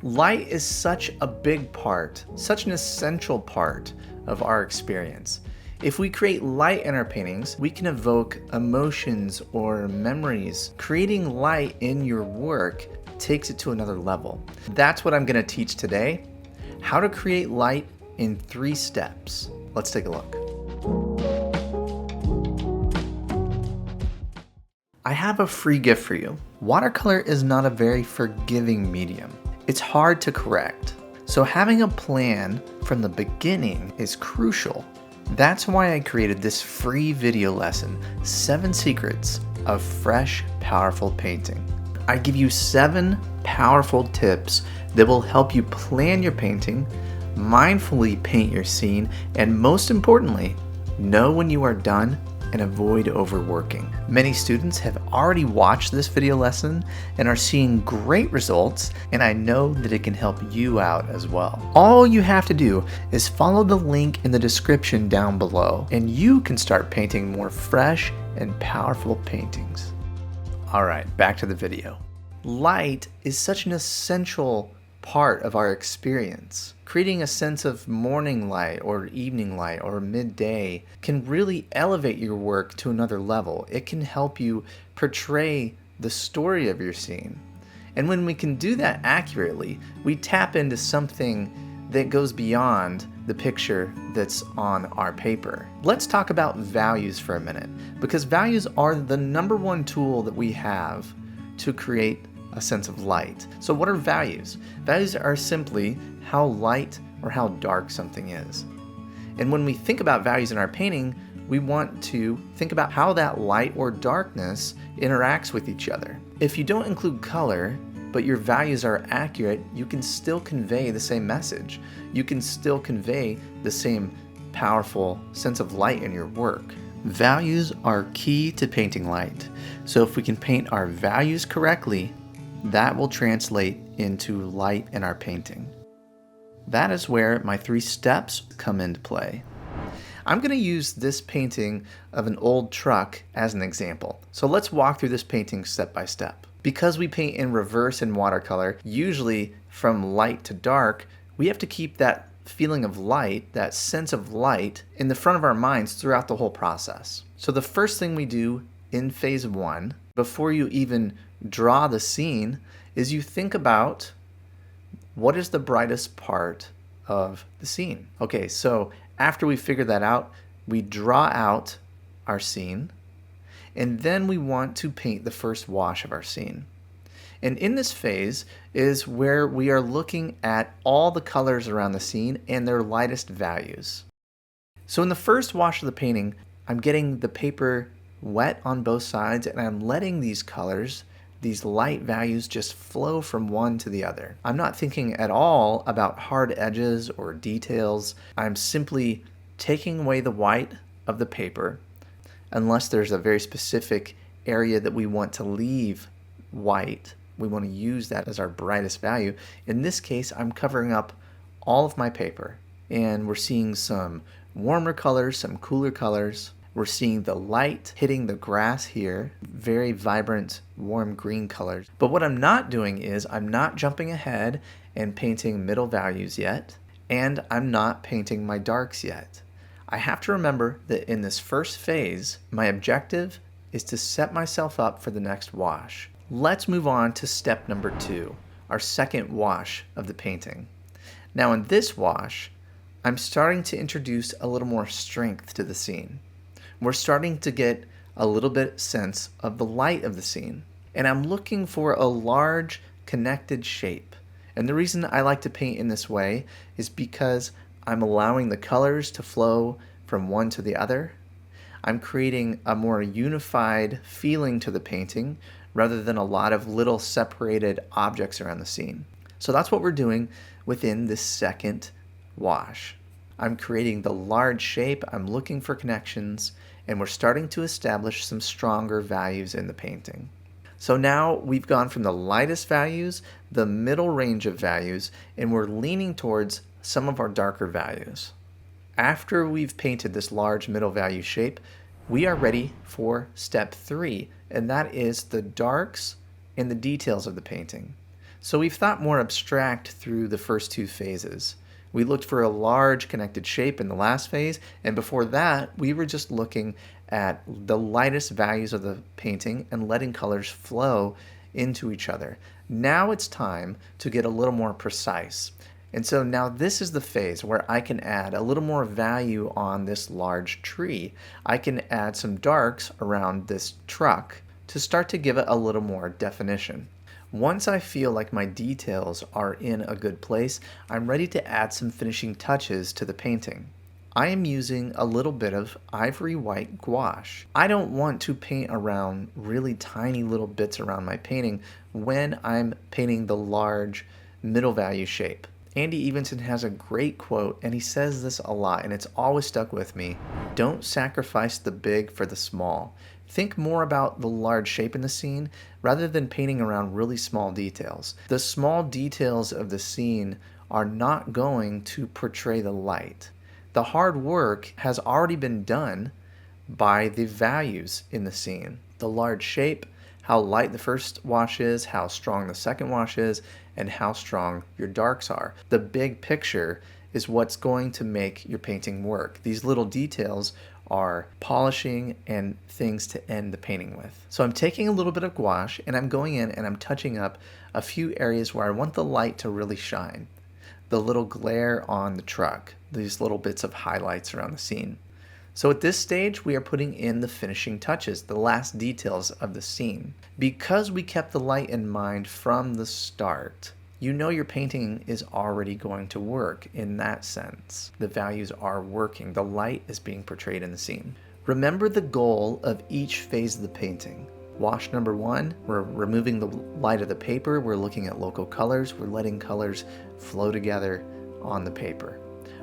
Light is such a big part, such an essential part of our experience. If we create light in our paintings, we can evoke emotions or memories. Creating light in your work takes it to another level. That's what I'm going to teach today, how to create light in 3 steps. Let's take a look. I have a free gift for you. Watercolor is not a very forgiving medium. It's hard to correct. So having a plan from the beginning is crucial. That's why I created this free video lesson, 7 Secrets of Fresh, Powerful Painting. I give you 7 powerful tips that will help you plan your painting, mindfully paint your scene, and most importantly, know when you are done and avoid overworking. Many students have already watched this video lesson and are seeing great results, and I know that it can help you out as well. All you have to do is follow the link in the description down below, and you can start painting more fresh and powerful paintings. All right, back to the video. Light is such an essential part of our experience. Creating a sense of morning light or evening light or midday can really elevate your work to another level. It can help you portray the story of your scene. And when we can do that accurately, we tap into something that goes beyond the picture that's on our paper. Let's talk about values for a minute, because values are the #1 tool that we have to create a sense of light. So what are values? Values are simply how light or how dark something is. And when we think about values in our painting, we want to think about how that light or darkness interacts with each other. If you don't include color, but your values are accurate, you can still convey the same message. You can still convey the same powerful sense of light in your work. Values are key to painting light. So if we can paint our values correctly, that will translate into light in our painting. That is where my 3 steps come into play. I'm going to use this painting of an old truck as an example. So let's walk through this painting step by step. Because we paint in reverse in watercolor, usually from light to dark, we have to keep that feeling of light, that sense of light, in the front of our minds throughout the whole process. So the first thing we do in phase 1, before you even draw the scene, is you think about what is the brightest part of the scene. Okay, so after we figure that out, we draw out our scene, and then we want to paint the first wash of our scene. And in this phase is where we are looking at all the colors around the scene and their lightest values. So in the first wash of the painting, I'm getting the paper wet on both sides, and I'm letting these colors, these light values, just flow from one to the other. I'm not thinking at all about hard edges or details. I'm simply taking away the white of the paper, unless there's a very specific area that we want to leave white. We want to use that as our brightest value. In this case, I'm covering up all of my paper, and we're seeing some warmer colors, some cooler colors. We're seeing the light hitting the grass here, very vibrant, warm green colors. But what I'm not doing is I'm not jumping ahead and painting middle values yet, and I'm not painting my darks yet. I have to remember that in this first phase, my objective is to set myself up for the next wash. Let's move on to step number 2, our second wash of the painting. Now in this wash, I'm starting to introduce a little more strength to the scene. We're starting to get a little bit sense of the light of the scene. And I'm looking for a large connected shape. And the reason I like to paint in this way is because I'm allowing the colors to flow from one to the other. I'm creating a more unified feeling to the painting rather than a lot of little separated objects around the scene. So that's what we're doing within this second wash. I'm creating the large shape, I'm looking for connections, and we're starting to establish some stronger values in the painting. So now we've gone from the lightest values, the middle range of values, and we're leaning towards some of our darker values. After we've painted this large middle value shape, we are ready for step 3, and that is the darks and the details of the painting. So we've thought more abstract through the first two phases. We looked for a large connected shape in the last phase, and before that, we were just looking at the lightest values of the painting and letting colors flow into each other. Now it's time to get a little more precise. And so now this is the phase where I can add a little more value on this large tree. I can add some darks around this truck to start to give it a little more definition. Once I feel like my details are in a good place, I'm ready to add some finishing touches to the painting. I am using a little bit of ivory white gouache. I don't want to paint around really tiny little bits around my painting when I'm painting the large middle value shape. Andy Evenson has a great quote, and he says this a lot, and it's always stuck with me. Don't sacrifice the big for the small. Think more about the large shape in the scene rather than painting around really small details. The small details of the scene are not going to portray the light. The hard work has already been done by the values in the scene. The large shape, how light the first wash is, how strong the second wash is, and how strong your darks are. The big picture is what's going to make your painting work. These little details are polishing and things to end the painting with. So I'm taking a little bit of gouache and I'm going in and I'm touching up a few areas where I want the light to really shine. The little glare on the truck, these little bits of highlights around the scene. So at this stage, we are putting in the finishing touches, the last details of the scene. Because we kept the light in mind from the start, you know your painting is already going to work in that sense. The values are working. The light is being portrayed in the scene. Remember the goal of each phase of the painting. Wash number 1, we're removing the light of the paper. We're looking at local colors. We're letting colors flow together on the paper.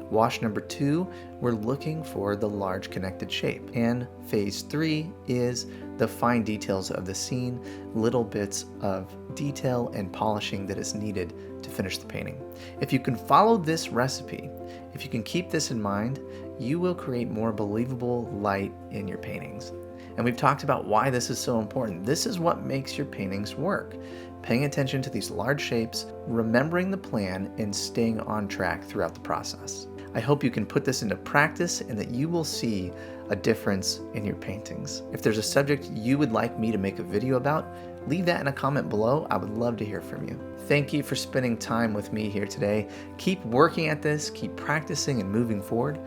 Wash number 2, we're looking for the large connected shape. And phase 3 is the fine details of the scene, little bits of detail and polishing that is needed to finish the painting. If you can follow this recipe, if you can keep this in mind, you will create more believable light in your paintings. And we've talked about why this is so important. This is what makes your paintings work. Paying attention to these large shapes, remembering the plan, and staying on track throughout the process. I hope you can put this into practice and that you will see a difference in your paintings. If there's a subject you would like me to make a video about, leave that in a comment below. I would love to hear from you. Thank you for spending time with me here today. Keep working at this, keep practicing and moving forward,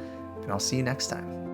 and I'll see you next time.